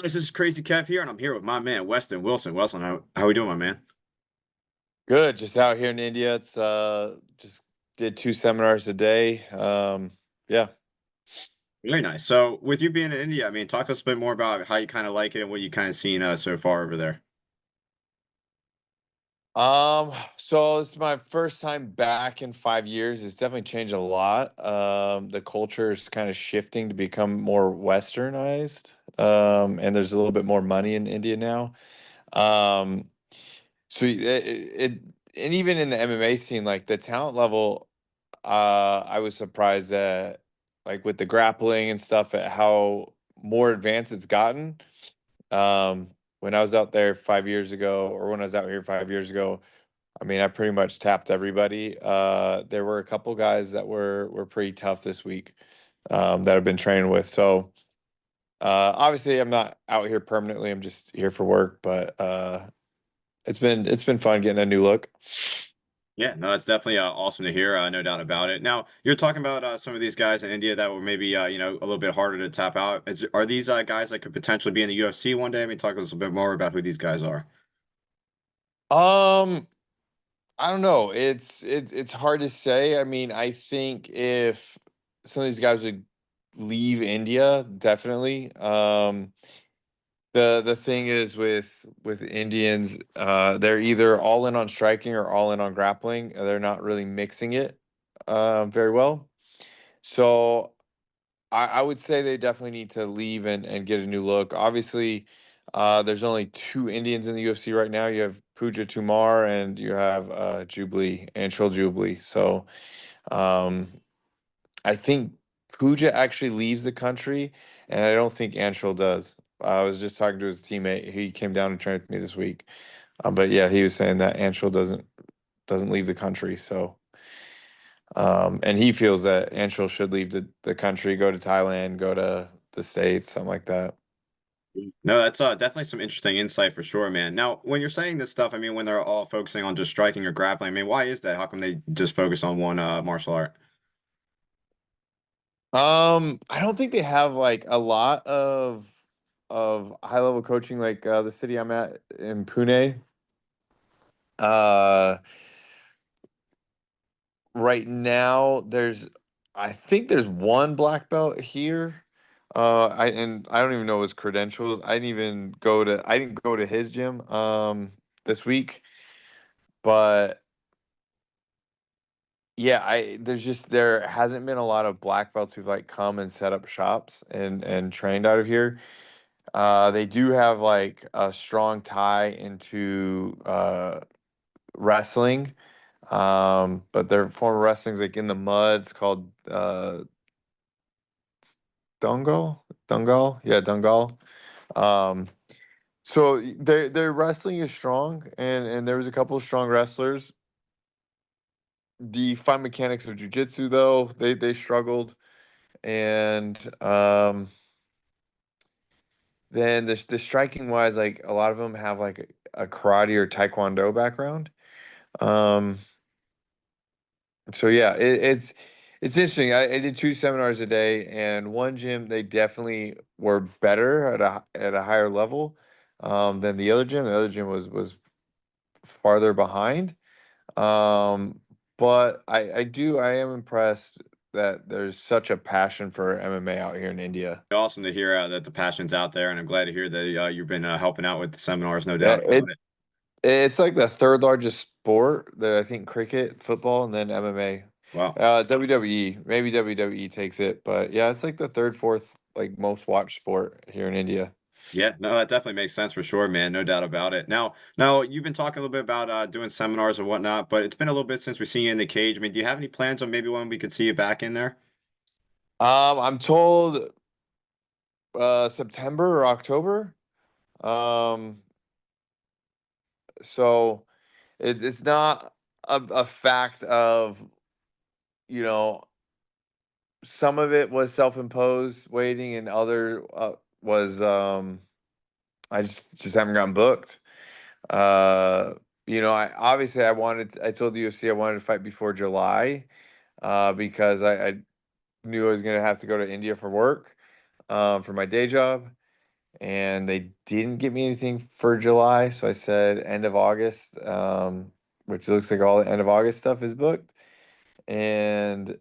This is Crazy Kev here, and I'm here with my man, Westin Wilson. Wilson, how we doing, my man? Good. Just out here in India. It's just did two seminars a day. Yeah. Very nice. So, with you being in India, I mean, talk to us a bit more about how you kind of like it and what you kind of seen so far over there. So this is my first time back in 5 years. It's definitely changed a lot. The culture is kind of shifting to become more westernized. And there's a little bit more money in India now. Um, so and even in the MMA scene, like the talent level, I was surprised that, like, with the grappling and stuff, at how more advanced it's gotten. When I was out there 5 years ago, or when I was out here 5 years ago, I mean, I pretty much tapped everybody. There were a couple guys that were pretty tough this week, that I've been training with. So obviously, I'm not out here permanently. I'm just here for work, but it's been fun getting a new look. Yeah, no, it's definitely awesome to hear. No doubt about it. Now, you're talking about some of these guys in India that were maybe a little bit harder to tap out. Are these guys that could potentially be in the UFC one day? I mean, talk to us a bit more about who these guys are. Um, I don't know. It's hard to say. I mean, I think if some of these guys would leave India, definitely. The thing is with Indians, they're either all in on striking or all in on grappling. They're not really mixing it very well. So I would say they definitely need to leave and get a new look. Obviously, there's only two Indians in the UFC right now. You have Pooja Tumar and you have Jubilee, Anshul Jubilee. So um, I think Pooja actually leaves the country, and I don't think Anshul does. I was just talking to his teammate. He came down and trained with me this week. But yeah, he was saying that Anshul doesn't leave the country. So and he feels that Anshul should leave the country, go to Thailand, go to the States, something like that. No, that's definitely some interesting insight for sure, man. Now, when you're saying this stuff, I mean, when they're all focusing on just striking or grappling, I mean, why is that? How come they just focus on one martial art? I don't think they have like a lot of high level coaching like the city I'm at in Pune. Uh, right now I think there's one black belt here. I don't even know his credentials. I didn't go to his gym this week, but yeah, there hasn't been a lot of black belts who've like come and set up shops and trained out of here. They do have like a strong tie into wrestling. But their form of wrestling's like in the mud. It's called Dungal? Dungal? Yeah, Dungal. Um, so their wrestling is strong, and there was a couple of strong wrestlers. The fine mechanics of jujitsu, though, they struggled. And then the striking wise, like a lot of them have like a karate or taekwondo background. Um, so yeah, it's interesting. I did two seminars a day, and one gym they definitely were better at a higher level than the other gym. The other gym was farther behind. Um, but I am impressed that there's such a passion for MMA out here in India. Awesome to hear that the passion's out there, and I'm glad to hear that you've been helping out with the seminars, no Yeah, doubt about it. it's like the third largest sport. That I think cricket, football, and then MMA. Wow. WWE, maybe WWE takes it, but yeah, it's like the third, fourth like most watched sport here in India. Yeah, no, that definitely makes sense for sure, man. No doubt about it. Now you've been talking a little bit about doing seminars and whatnot, but it's been a little bit since we've seen you in the cage. I mean, do you have any plans on maybe when we could see you back in there? I'm told September or October. Um, so it's not a fact of, you know, some of it was self-imposed waiting, and other was I just haven't gotten booked. Uh, I obviously I told the UFC I wanted to fight before July, because I knew I was gonna have to go to India for work, for my day job. and they didn't get me anything for July, so I said end of August, which looks like all the end of August stuff is booked. And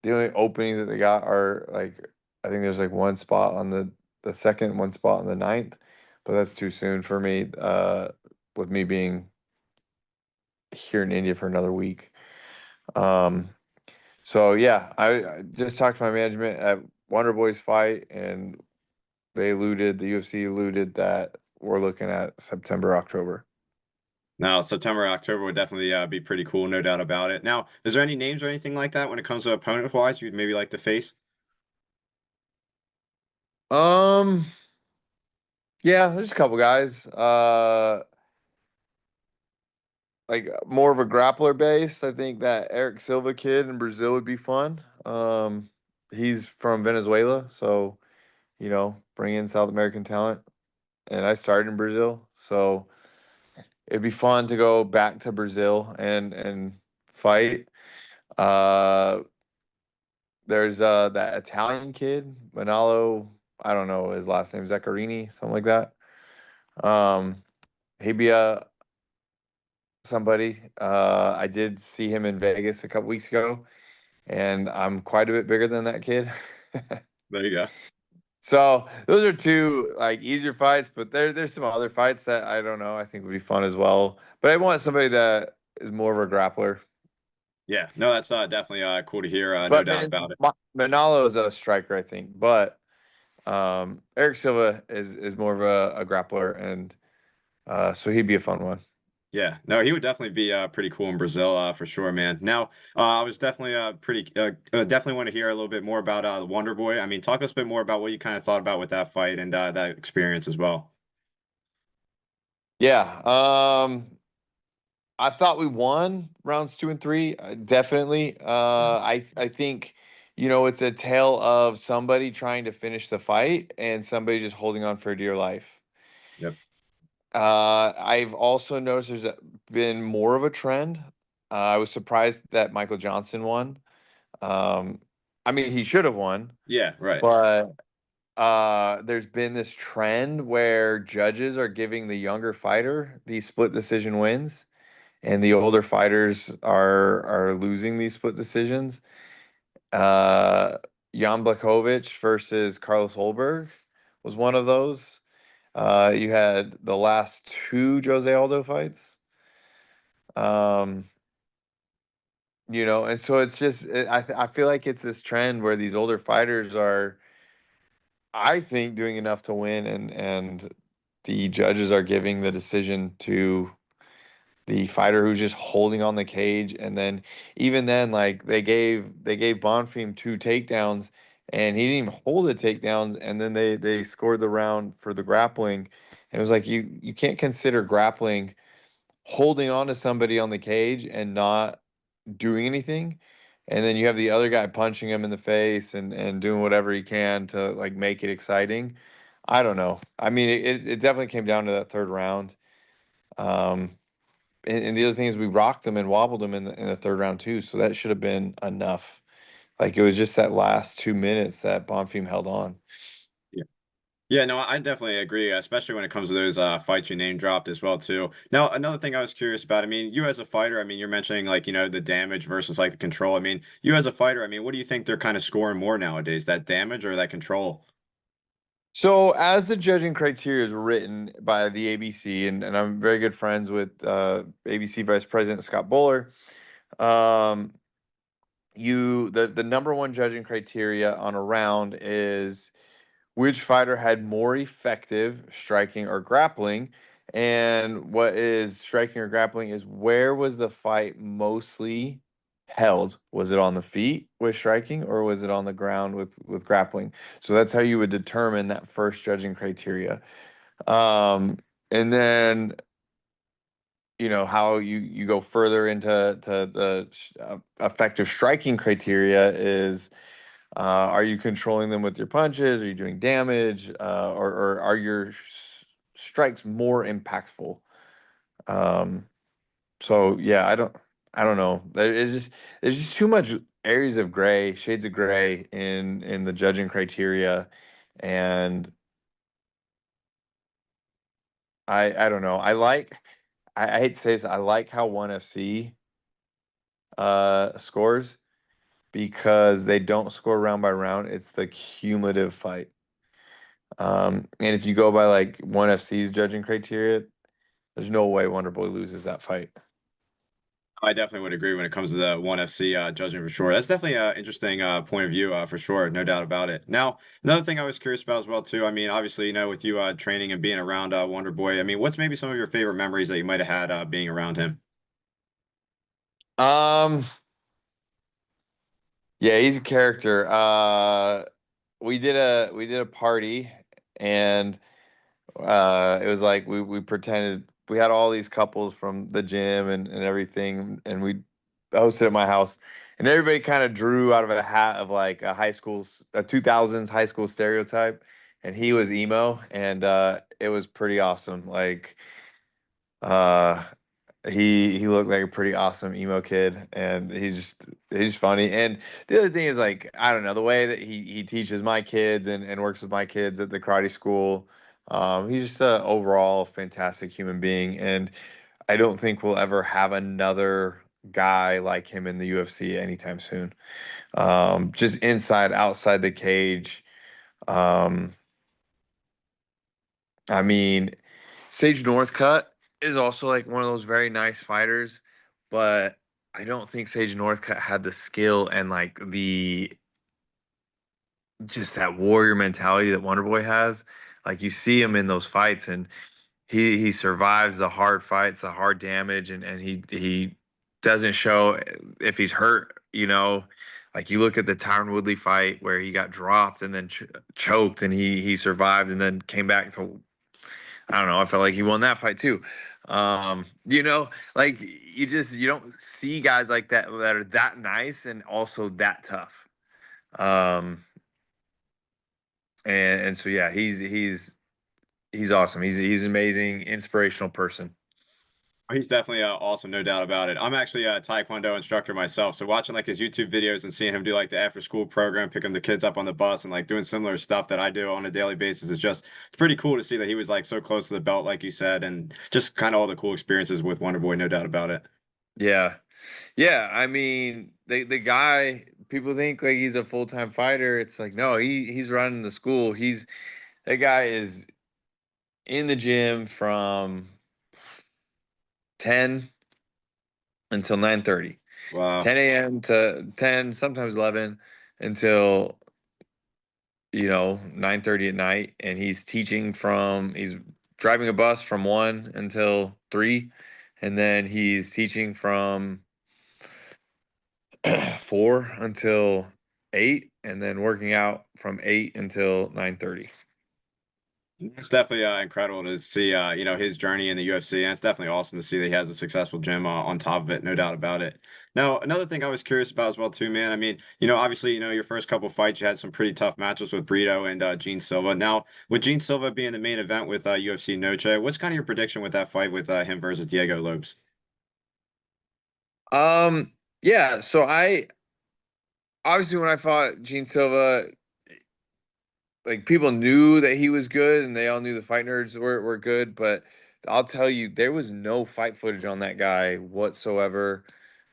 the only openings that they got are like I think there's like one spot on the second, one spot on the ninth, but that's too soon for me. With me being here in India for another week. Um, so yeah, I just talked to my management at Wonderboy's fight, and the UFC alluded that we're looking at September, October. Now, September, October would definitely be pretty cool, no doubt about it. Now, is there any names or anything like that when it comes to opponent wise you'd maybe like to face? Um, yeah, there's a couple guys. Like more of a grappler base. I think that Eric Silva kid in Brazil would be fun. He's from Venezuela, so bring in South American talent. And I started in Brazil, so it'd be fun to go back to Brazil and fight. Uh, there's that Italian kid, Manalo. I don't know his last name, Zaccarini, something like that. Um, he'd be somebody. I did see him in Vegas a couple weeks ago, and I'm quite a bit bigger than that kid. There you go. So those are two like easier fights, but there's some other fights that I don't know. I think would be fun as well. But I want somebody that is more of a grappler. Yeah, no, that's definitely cool to hear, no But doubt about it. Manalo is a striker, I think. But Eric Silva is more of a grappler, and so he'd be a fun one. Yeah, no, he would definitely be pretty cool in Brazil for sure, man. Now, I was definitely definitely want to hear a little bit more about Wonderboy. I mean, talk us a bit more about what you kind of thought about with that fight and that experience as well. Yeah. I thought we won rounds two and three. Definitely. I think it's a tale of somebody trying to finish the fight and somebody just holding on for dear life. Yep. I've also noticed there's been more of a trend. I was surprised that Michael Johnson won. Um, I mean, he should have won, Yeah, right. but there's been this trend where judges are giving the younger fighter these split decision wins, and the older fighters are losing these split decisions. Uh, Jan Blachowicz versus Carlos Holberg was one of those. You had the last two Jose Aldo fights. Um, and so it's just I feel like it's this trend where these older fighters are, I think, doing enough to win, and the judges are giving the decision to the fighter who's just holding on the cage. And then even then, like they gave Bonfim two takedowns, and he didn't even hold the takedowns, and then they scored the round for the grappling. And it was like you can't consider grappling holding on to somebody on the cage and not doing anything. And then you have the other guy punching him in the face and doing whatever he can to like make it exciting. I don't know. I mean, it definitely came down to that third round. Um, and the other thing is we rocked them and wobbled them in the third round too. So that should have been enough. Like it was just that last 2 minutes that Bonfim held on. Yeah. Yeah, no, I definitely agree, especially when it comes to those fights you name dropped as well too. Now, another thing I was curious about, I mean, you as a fighter, I mean, you're mentioning like, the damage versus like the control. I mean, you as a fighter, I mean, what do you think they're kind of scoring more nowadays, that damage or that control? So as the judging criteria is written by the ABC, and I'm very good friends with ABC Vice President Scott Buller. Um, the number one judging criteria on a round is which fighter had more effective striking or grappling. And what is striking or grappling is where was the fight mostly held? Was it on the feet with striking, or was it on the ground with grappling? So that's how you would determine that first judging criteria. And then how you go further into the effective striking criteria is, are you controlling them with your punches? Are you doing damage? Or are your strikes more impactful? Um, so yeah, I don't know. There's just too much areas of gray, shades of gray in the judging criteria, and I don't know. I hate to say this. I like how ONE FC scores because they don't score round by round. It's the cumulative fight. And if you go by like ONE FC's judging criteria, there's no way Wonderboy loses that fight. I definitely would agree when it comes to the ONE FC judging for sure. That's definitely an interesting point of view for sure, no doubt about it. Now, another thing I was curious about as well too. I mean, obviously, with you training and being around Wonderboy, I mean, what's maybe some of your favorite memories that you might have had being around him? Um, yeah, he's a character. We did a party and it was like we pretended we had all these couples from the gym and everything, and we hosted at my house, and everybody kind of drew out of a hat of like a 2000s high school stereotype, and he was emo, and it was pretty awesome. Like uh he looked like a pretty awesome emo kid, and he's funny. And the other thing is like I don't know the way that he teaches my kids and works with my kids at the karate school. He's just a overall fantastic human being, and I don't think we'll ever have another guy like him in the UFC anytime soon. Just inside, outside the cage. Um, I mean, Sage Northcutt is also like one of those very nice fighters, but I don't think Sage Northcutt had the skill and like the just that warrior mentality that Wonderboy has. Like you see him in those fights and he survives the hard fights, the hard damage, and he doesn't show if he's hurt, you know. Like you look at the Tyron Woodley fight where he got dropped and then choked and he survived and then came back to I don't know. I felt like he won that fight too. Like you don't see guys like that that are that nice and also that tough. Um, and so yeah, he's awesome. He's an amazing, inspirational person. He's definitely awesome, no doubt about it. I'm actually a Taekwondo instructor myself, so watching like his YouTube videos and seeing him do like the after school program, picking the kids up on the bus and like doing similar stuff that I do on a daily basis is just pretty cool to see that he was like so close to the belt, like you said, and just kind of all the cool experiences with Wonderboy, no doubt about it. Yeah, yeah. I mean, the guy people think like he's a full time fighter. It's like no, he's running the school. That guy is in the gym from 10 until 9:30. Wow. 10 a.m. to 10, sometimes 11 until 9:30 at night, and he's driving a bus from 1 until 3, and then he's teaching from 4 until 8, and then working out from 8 until 9:30. It's definitely incredible to see, his journey in the UFC, and it's definitely awesome to see that he has a successful gym on top of it, no doubt about it. Now, another thing I was curious about as well, too, man. I mean, obviously, your first couple fights, you had some pretty tough matches with Brito and Gene Silva. Now, with Gene Silva being the main event with UFC Noche, what's kind of your prediction with that fight with him versus Diego Lopes? Yeah, so I obviously when I fought Gene Silva, like people knew that he was good and they all knew the fight nerds were good, but I'll tell you, there was no fight footage on that guy whatsoever.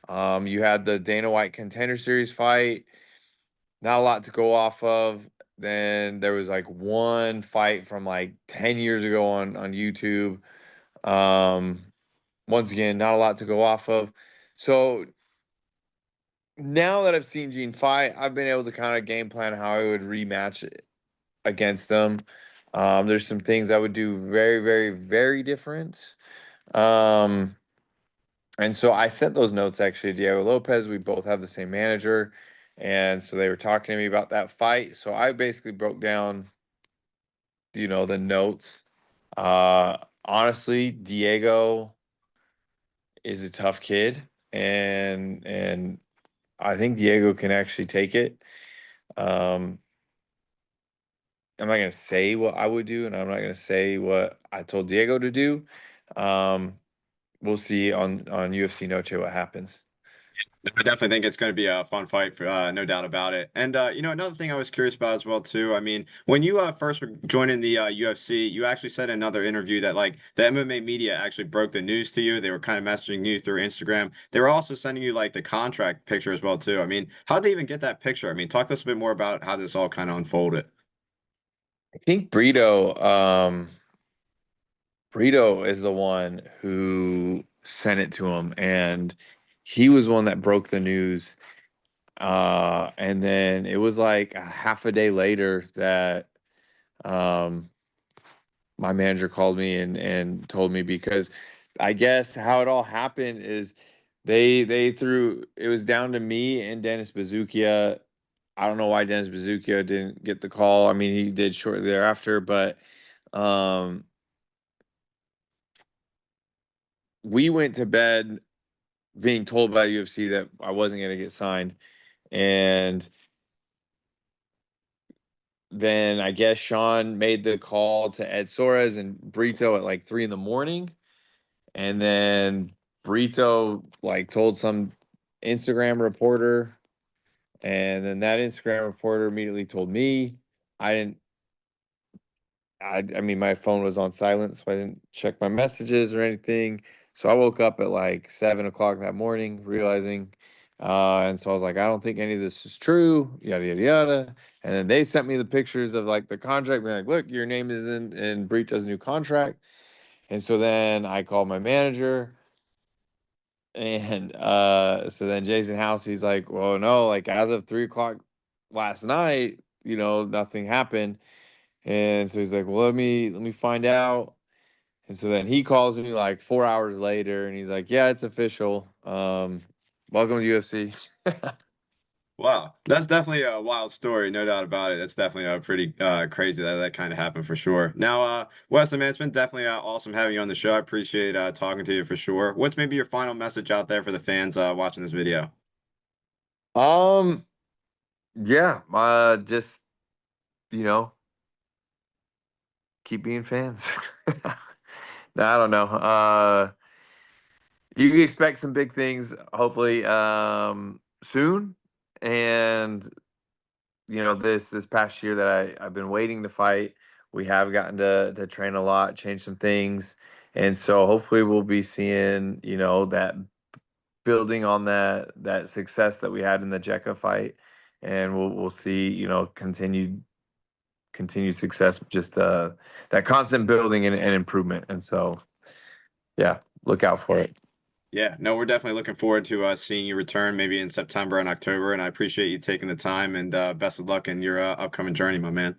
You had the Dana White Contender Series fight, not a lot to go off of. Then there was like one fight from like 10 years ago on YouTube. Um, Once again, not a lot to go off of. So now that I've seen Gene fight, I've been able to kind of game plan how I would rematch it against them. There's some things I would do very, very, very different. Um, and so I sent those notes actually to Diego Lopez. We both have the same manager. And so they were talking to me about that fight. So I basically broke down, the notes. Honestly, Diego is a tough kid, and I think Diego can actually take it. Um, I'm not gonna say what I would do, and I'm not gonna say what I told Diego to do. Um, we'll see on UFC Noche what happens. I definitely think it's going to be a fun fight for no doubt about it. And another thing I was curious about as well too. I mean, when you first were joining the UFC, you actually said in another interview that like the MMA media actually broke the news to you. They were kind of messaging you through Instagram. They were also sending you like the contract picture as well too. I mean, how'd they even get that picture? I mean, talk to us a bit more about how this all kind of unfolded. I think Brito is the one who sent it to him, and he was one that broke the news. And then it was like a half a day later that um my manager called me and told me, because I guess how it all happened is they threw it was down to me and Dennis Bazookia. I don't know why Dennis Bazookia didn't get the call. I mean, he did shortly thereafter, but um we went to bed being told by UFC that I wasn't going to get signed. And then I guess Sean made the call to Ed Soares and Brito at like 3 in the morning. And then Brito like told some Instagram reporter. And then that Instagram reporter immediately told me. I didn't, I mean, my phone was on silent, so I didn't check my messages or anything. So I woke up at like 7 o'clock that morning, realizing, and so I was like, I don't think any of this is true, yada yada yada. And then they sent me the pictures of like the contract, being like, look, your name is in Brito's new contract. And so then I called my manager, and so then Jason House, he's like, well, no, like as of 3 o'clock last night, nothing happened. And so he's like, well, let me find out. And so then he calls me like 4 hours later, and he's like, yeah, it's official. Welcome to UFC. Wow, that's definitely a wild story, no doubt about it. That's definitely pretty crazy that that kind of happened for sure. Now, Weston, man, it's been definitely awesome having you on the show. I appreciate talking to you for sure. What's maybe your final message out there for the fans watching this video? Um, yeah, just, you know, keep being fans. No, I don't know. You can expect some big things, hopefully, soon. And this past year that I've been waiting to fight, we have gotten to train a lot, change some things, and so hopefully we'll be seeing that building on that success that we had in the Jekka fight, and we'll see continued success, just that constant building and improvement, and so yeah, look out for it. Yeah, no, we're definitely looking forward to seeing you return maybe in September and October. And I appreciate you taking the time and best of luck in your upcoming journey, my man.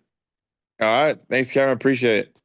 All right, thanks, Karen. Appreciate it.